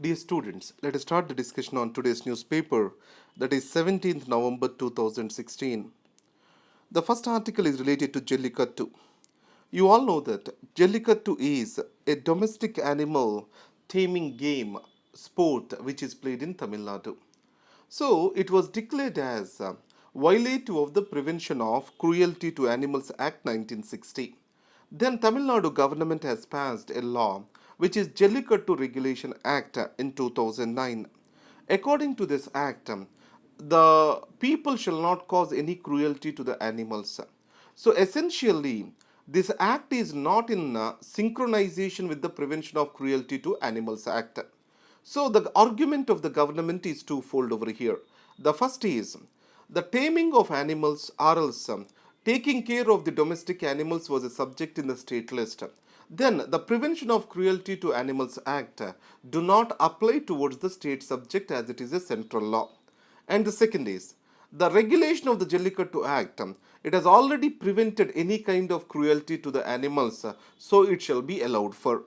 Dear students, let us start the discussion on today's newspaper, that is 17th November 2016. The first article is related to Jellicattu. You all know that Jellicattu is a domestic animal taming game sport which is played in Tamil Nadu. So it was declared as violative of the Prevention of Cruelty to Animals Act 1960. Then Tamil Nadu government has passed a law which is Jellikattu Regulation Act in 2009. According to this act, the people shall not cause any cruelty to the animals. So essentially, this act is not in synchronization with the Prevention of Cruelty to Animals Act. So the argument of the government is twofold over here. The first is the taming of animals or else taking care of the domestic animals was a subject in the state list. Then the Prevention of Cruelty to Animals Act do not apply towards the state subject as it is a central law. And the second is the regulation of the Jellikattu Act. It has already prevented any kind of cruelty to the animals, so it shall be allowed for.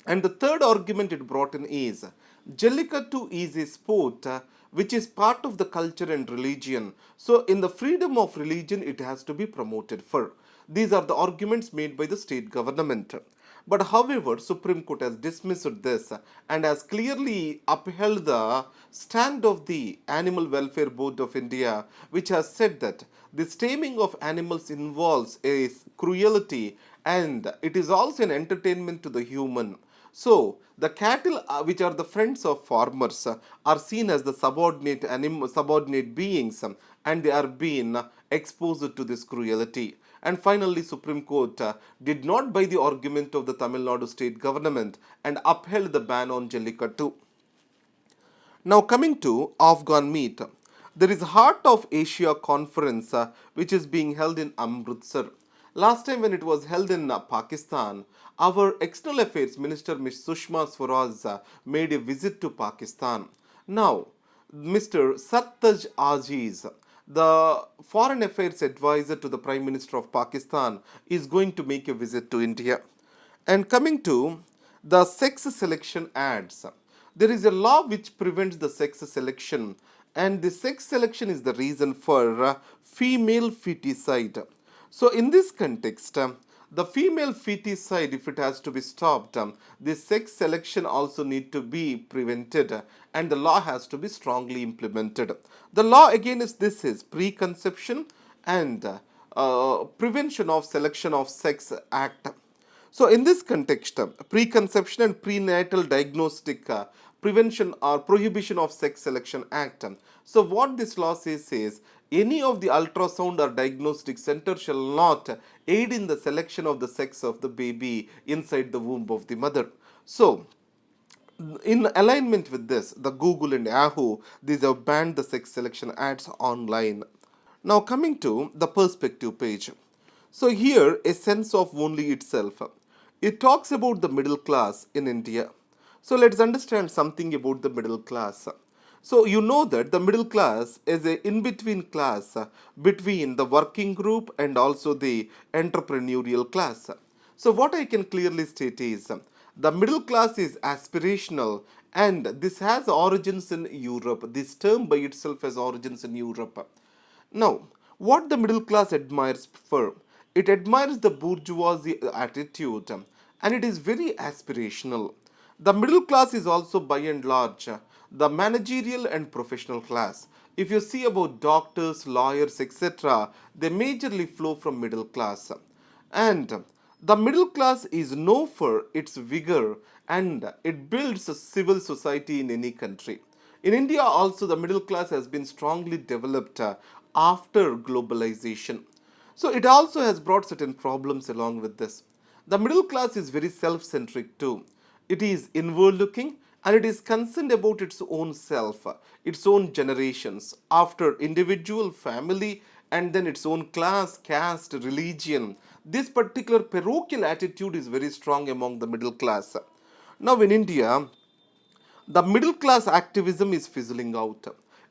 And the third argument it brought in is Jellikattu is a sport which is part of the culture and religion. So, in the freedom of religion, it has to be promoted for. These are the arguments made by the state government. But however, Supreme Court has dismissed this and has clearly upheld the stand of the Animal Welfare Board of India, which has said that the taming of animals involves a cruelty and it is also an entertainment to the human. So, the cattle, which are the friends of farmers, are seen as the subordinate beings, and they are being exposed to this cruelty. And finally, Supreme Court did not buy the argument of the Tamil Nadu state government and upheld the ban on Jellikattu. Now coming to Afghan meat, there is Heart of Asia conference which is being held in Amritsar. Last time when it was held in Pakistan, our external affairs minister Ms. Sushma Swaraj made a visit to Pakistan. Now, Mr. Sartaj Aziz, the foreign affairs advisor to the Prime Minister of Pakistan, is going to make a visit to India. And coming to the sex selection ads, there is a law which prevents the sex selection, and the sex selection is the reason for female feticide. So, in this context, the female feticide, if it has to be stopped, the sex selection also need to be prevented, and the law has to be strongly implemented. The law again is this is Preconception and Prevention of Selection of Sex Act. So, in this context, Preconception and Prenatal Diagnostic Prevention or Prohibition of Sex Selection Act. So, what this law says is any of the ultrasound or diagnostic center shall not aid in the selection of the sex of the baby inside the womb of the mother. So, in alignment with this, the Google and Yahoo, these have banned the sex selection ads online. Now coming to the perspective page. So here a sense of only itself. It talks about the middle class in India. So let's understand something about the middle class. So you know that the middle class is a in-between class between the working group and also the entrepreneurial class. So what I can clearly state is the middle class is aspirational and this has origins in Europe. This term by itself has origins in Europe. Now, what the middle class admires for? It admires the bourgeoisie attitude and it is very aspirational. The middle class is also by and large the managerial and professional class. If you see about doctors, lawyers, etc., they majorly flow from middle class. And the middle class is known for its vigor and it builds a civil society in any country. In India, also, the middle class has been strongly developed after globalization. So, it also has brought certain problems along with this. The middle class is very self centric too. It is inward looking and it is concerned about its own self, its own generations, after individual, family, and then its own class, caste, religion. This particular parochial attitude is very strong among the middle class. Now, in India, the middle class activism is fizzling out.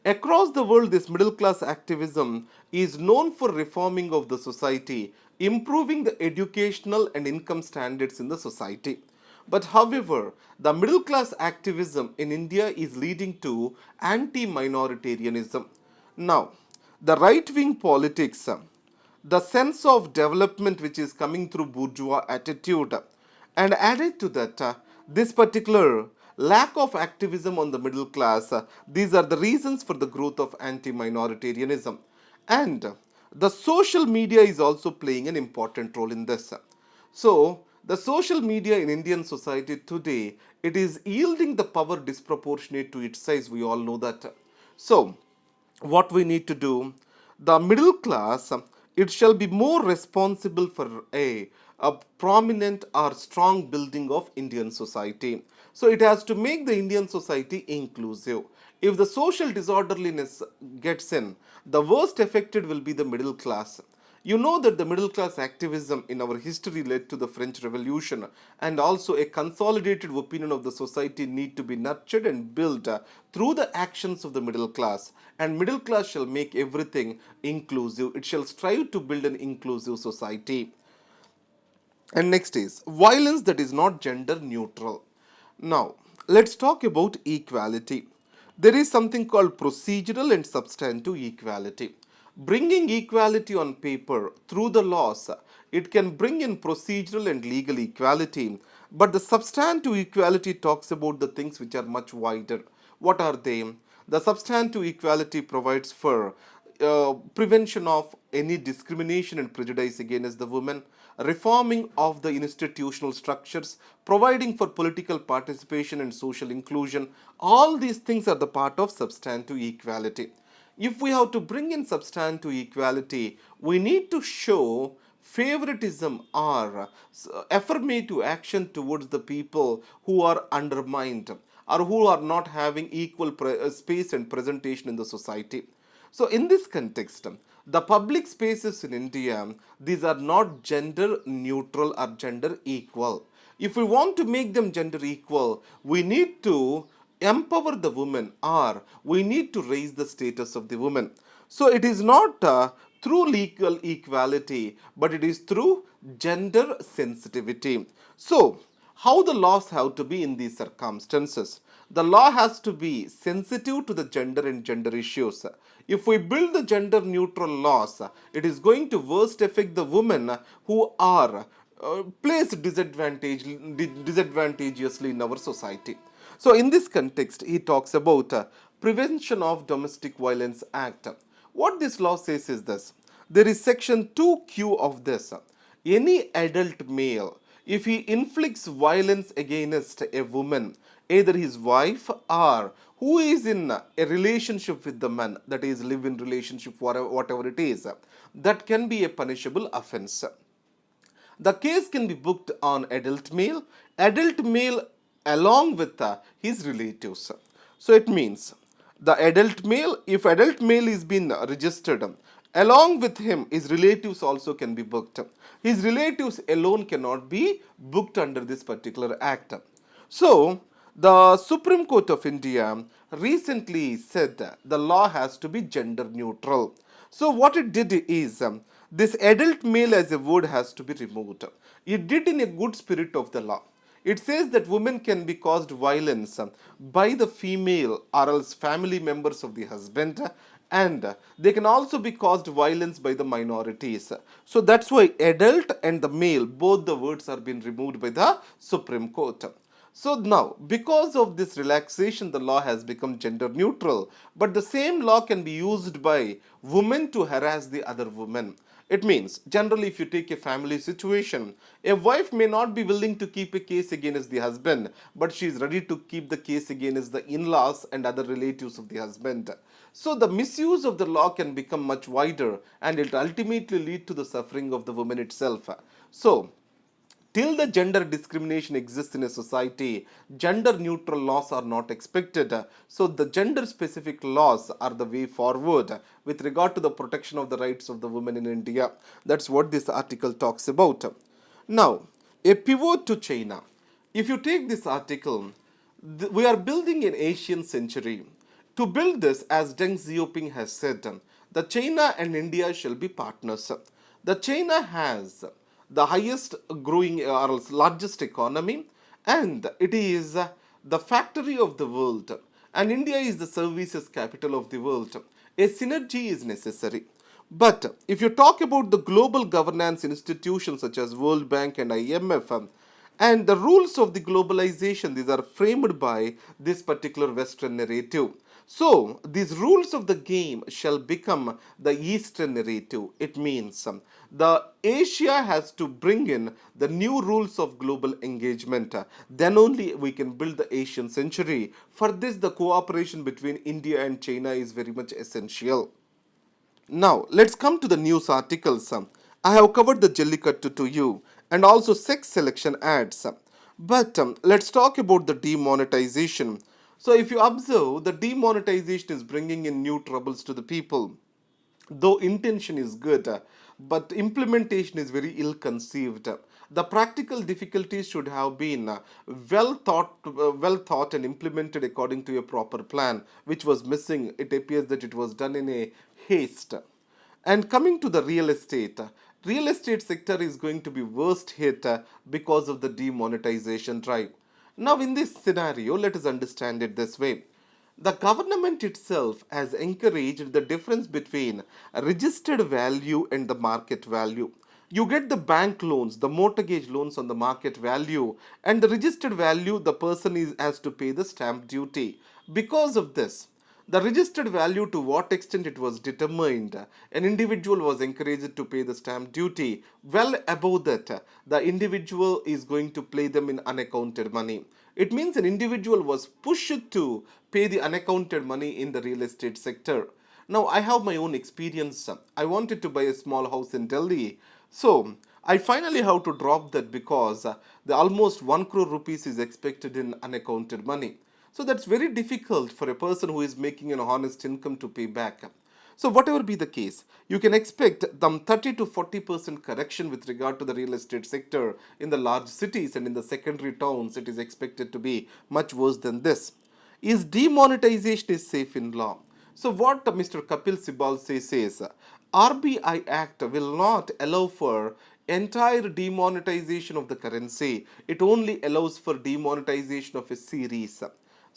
Across the world, this middle class activism is known for reforming of the society, improving the educational and income standards in the society. But however, the middle class activism in India is leading to anti minoritarianism. Now, the right wing politics, the sense of development which is coming through bourgeois attitude, and added to that, this particular lack of activism on the middle class, these are the reasons for the growth of anti minoritarianism. And the social media is also playing an important role in this. So, the social media in Indian society today, it is yielding the power disproportionate to its size. We all know that. So, what we need to do, the middle class, it shall be more responsible for a prominent or strong building of Indian society. So it has to make the Indian society inclusive. If the social disorderliness gets in, the worst affected will be the middle class. You know that the middle class activism in our history led to the French Revolution, and also a consolidated opinion of the society need to be nurtured and built through the actions of the middle class. And middle class shall make everything inclusive. It shall strive to build an inclusive society. And next is violence that is not gender neutral. Now, let's talk about equality. There is something called procedural and substantive equality. Bringing equality on paper through the laws, it can bring in procedural and legal equality, but the substantive equality talks about the things which are much wider. What are they? The substantive equality provides for prevention of any discrimination and prejudice against the women, reforming of the institutional structures, providing for political participation and social inclusion. All these things are the part of substantive equality. If we have to bring in substantive equality, we need to show favoritism or affirmative action towards the people who are undermined or who are not having equal space and presentation in the society. So, in this context, the public spaces in India, these are not gender neutral or gender equal. If we want to make them gender equal, we need to empower the women or we need to raise the status of the women. So, it is not through legal equality, but it is through gender sensitivity. So, how the laws have to be in these circumstances? The law has to be sensitive to the gender and gender issues. If we build the gender neutral laws, it is going to worst affect the women who are placed disadvantageously in our society. So, in this context, he talks about Prevention of Domestic Violence Act. What this law says is this: there is section 2Q of this. Any adult male, if he inflicts violence against a woman, either his wife or who is in a relationship with the man, that is, live in relationship, whatever it is, that can be a punishable offense. The case can be booked on adult male along with his relatives. So it means the adult male, if adult male is been registered, along with him, his relatives also can be booked. His relatives alone cannot be booked under this particular act. So, the Supreme Court of India recently said the law has to be gender neutral. So, what it did is this adult male as a word has to be removed. It did in a good spirit of the law. It says that women can be caused violence by the female or else family members of the husband, and they can also be caused violence by the minorities. So that's why adult and the male, both the words are being removed by the Supreme Court. So now, because of this relaxation, the law has become gender neutral, but the same law can be used by women to harass the other women. It means, generally, if you take a family situation, a wife may not be willing to keep a case against the husband, but she is ready to keep the case against the in laws and other relatives of the husband. So, the misuse of the law can become much wider and it ultimately lead to the suffering of the woman itself. So, till the gender discrimination exists in a society, gender neutral laws are not expected. So, the gender specific laws are the way forward with regard to the protection of the rights of the women in India. That's what this article talks about. Now, a pivot to China. If you take this article, we are building an Asian century. To build this, as Deng Xiaoping has said, the China and India shall be partners. The China has the highest growing or largest economy, and it is the factory of the world, and India is the services capital of the world. A synergy is necessary. But if you talk about the global governance institutions such as World Bank and IMF, and the rules of the globalization, these are framed by this particular Western narrative. So, these rules of the game shall become the Eastern narrative. It means the Asia has to bring in the new rules of global engagement. Then only we can build the Asian century. For this, the cooperation between India and China is very much essential. Now, let's come to the news articles. I have covered the Jellikattu to you and also sex selection ads. But let's talk about the demonetization. So, if you observe, the demonetization is bringing in new troubles to the people. Though intention is good, but implementation is very ill conceived. The practical difficulties should have been well thought and implemented according to a proper plan, which was missing. It appears that it was done in a haste. And coming to the real estate sector is going to be worst hit because of the demonetization drive. Now, in this scenario, let us understand it this way. The government itself has encouraged the difference between a registered value and the market value. You get the bank loans, the mortgage loans on the market value, and the registered value, the person has to pay the stamp duty. Because of this, the registered value, to what extent it was determined, an individual was encouraged to pay the stamp duty. Well above that, the individual is going to pay them in unaccounted money. It means an individual was pushed to pay the unaccounted money in the real estate sector. Now, I have my own experience. I wanted to buy a small house in Delhi. So, I finally have to drop that because the almost 1 crore rupees is expected in unaccounted money. So that's very difficult for a person who is making an honest income to pay back. So whatever be the case, you can expect some 30 to 40% correction with regard to the real estate sector in the large cities, and in the secondary towns it is expected to be much worse than this. Is demonetization is safe in law? So what Mr. Kapil Sibal says, RBI Act will not allow for entire demonetization of the currency. It only allows for demonetization of a series.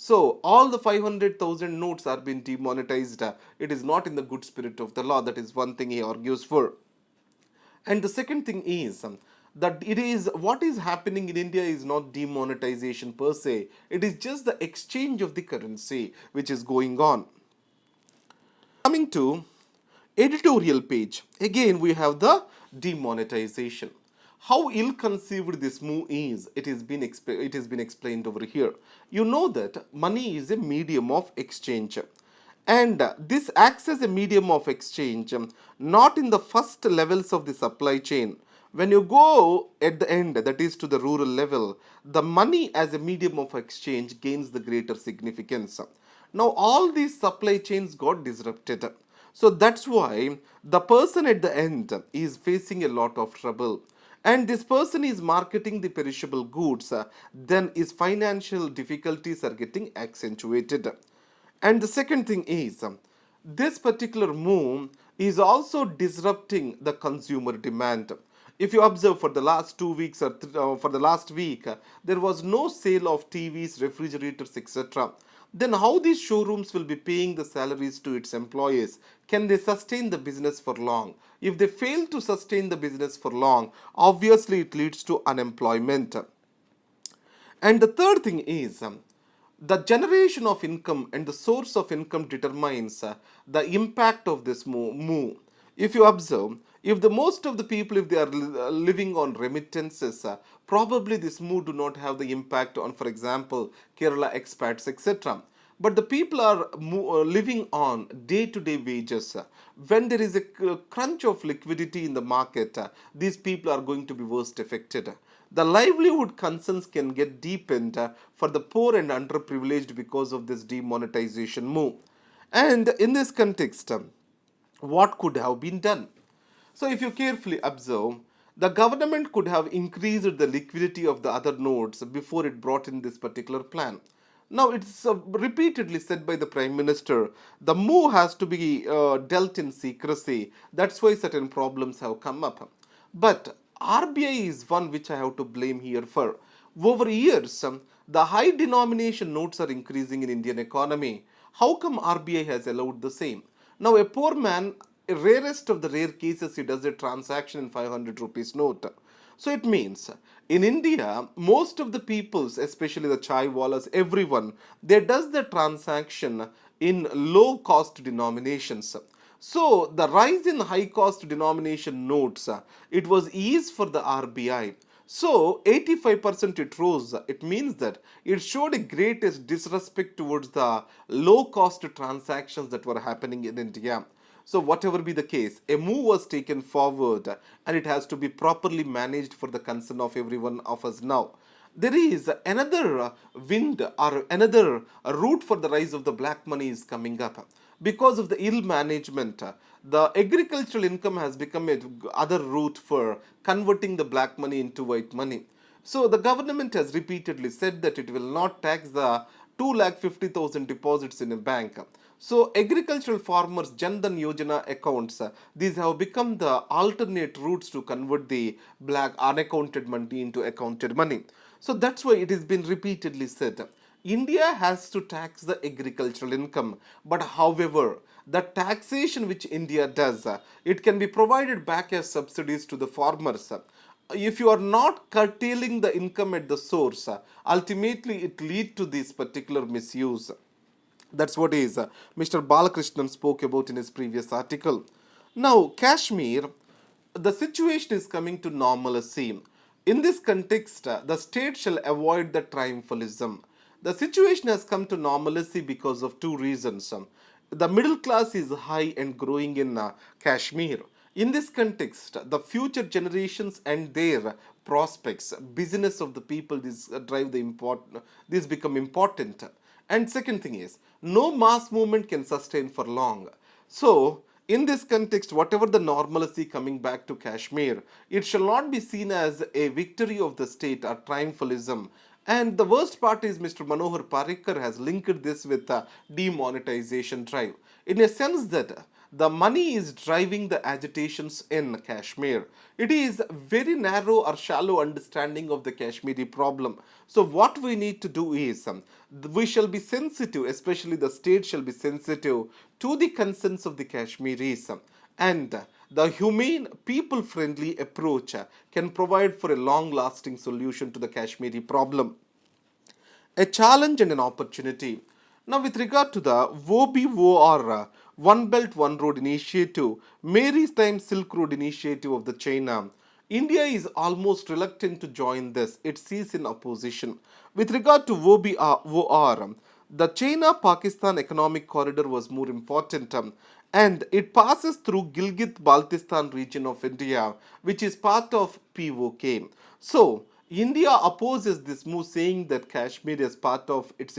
So all the 500,000 notes are being demonetized. It is not in the good spirit of the law. That is one thing he argues for. And the second thing is that it is what is happening in India is not demonetization per se. It is just the exchange of the currency which is going on. Coming to editorial page, again we have the demonetization. How ill-conceived this move is, it has been explained over here. You know that money is a medium of exchange, and this acts as a medium of exchange, not in the first levels of the supply chain. When you go at the end, that is to the rural level, the money as a medium of exchange gains the greater significance. Now all these supply chains got disrupted. So that's why the person at the end is facing a lot of trouble. And this person is marketing the perishable goods, then his financial difficulties are getting accentuated. And the second thing is, this particular move is also disrupting the consumer demand. If you observe for the last 2 weeks or for the last week, there was no sale of TVs, refrigerators, etc. Then how these showrooms will be paying the salaries to its employees? Can they sustain the business for long? If they fail to sustain the business for long, obviously it leads to unemployment. And the third thing is, the generation of income and the source of income determines the impact of this move. If you observe, if the most of the people, if they are living on remittances, probably this move do not have the impact on, for example, Kerala expats, etc. But the people are living on day-to-day wages. When there is a crunch of liquidity in the market, these people are going to be worst affected. The livelihood concerns can get deepened for the poor and underprivileged because of this demonetization move. And in this context, what could have been done? So, if you carefully observe, the government could have increased the liquidity of the other nodes before it brought in this particular plan. Now, it's repeatedly said by the Prime Minister, the move has to be dealt in secrecy. That's why certain problems have come up. But RBI is one which I have to blame here for. Over years, the high denomination notes are increasing in Indian economy. How come RBI has allowed the same? Now, a poor man, rarest of the rare cases, he does a transaction in 500 rupees note. So it means in India, most of the peoples, especially the chai wallahs, everyone, they does the transaction in low cost denominations. So the rise in high cost denomination notes, it was ease for the RBI. So 85% it rose. It means that it showed a greatest disrespect towards the low cost transactions that were happening in India. So, whatever be the case, a move was taken forward and it has to be properly managed for the concern of every one of us now. There is another wind or another route for the rise of the black money is coming up. Because of the ill management, the agricultural income has become a other route for converting the black money into white money. So the government has repeatedly said that it will not tax the 2,50,000 deposits in a bank. So agricultural farmers Jan Dhan Yojana accounts, these have become the alternate routes to convert the black unaccounted money into accounted money. So that's why it has been repeatedly said. India has to tax the agricultural income, but however, the taxation which India does, it can be provided back as subsidies to the farmers. If you are not curtailing the income at the source, ultimately it lead to this particular misuse. That's what is Mr. Balakrishnan spoke about in his previous article. Now, Kashmir, the situation is coming to normalcy. In this context, the state shall avoid the triumphalism. The situation has come to normalcy because of two reasons. The middle class is high and growing in Kashmir. In this context, the future generations and their prospects, business of the people, this drive the important. This become important. And second thing is, no mass movement can sustain for long. So, in this context, whatever the normalcy coming back to Kashmir, it shall not be seen as a victory of the state or triumphalism. And the worst part is Mr. Manohar Parrikar has linked this with the demonetization drive. In a sense that the money is driving the agitations in Kashmir. It is very narrow or shallow understanding of the Kashmiri problem. So what we need to do is we shall be sensitive, especially the state shall be sensitive to the concerns of the Kashmiris, and the humane, people friendly approach can provide for a long lasting solution to the Kashmiri problem. A challenge and an opportunity. Now, with regard to the WOBOR, One Belt One Road initiative, Maritime Silk Road initiative of the China, India is almost reluctant to join this. It sees in opposition. With regard to WOR, the China Pakistan economic corridor was more important, and it passes through Gilgit Baltistan region of India, which is part of POK. So, India opposes this move, saying that Kashmir is part of its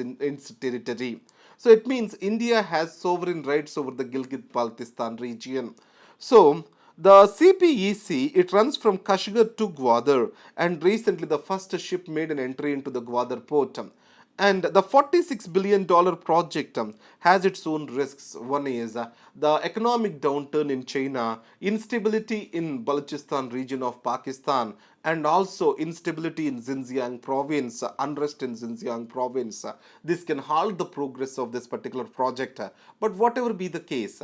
territory. So it means India has sovereign rights over the Gilgit Baltistan region. So the CPEC, it runs from Kashgar to Gwadar, and recently the first ship made an entry into the Gwadar port. And the $46 billion project has its own risks. One is the economic downturn in China, instability in Balochistan region of Pakistan, and also instability in Xinjiang province, unrest in Xinjiang province. This can halt the progress of this particular project. But whatever be the case,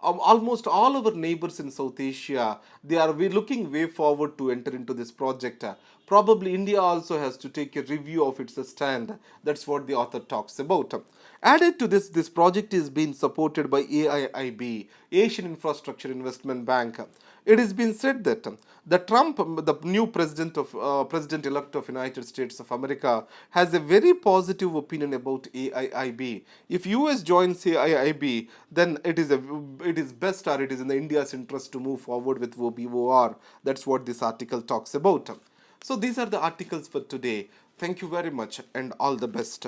almost all our neighbors in South Asia, they are looking way forward to enter into this project. Probably India also has to take a review of its stand. That's what the author talks about. Added to this, this project is being supported by AIIB, Asian Infrastructure Investment Bank. It has been said that the Trump, the new president-elect of United States of America, has a very positive opinion about AIIB. If US joins AIIB, then it is best, or it is in the India's interest to move forward with WOBOR. That's what this article talks about. So these are the articles for today. Thank you very much and all the best.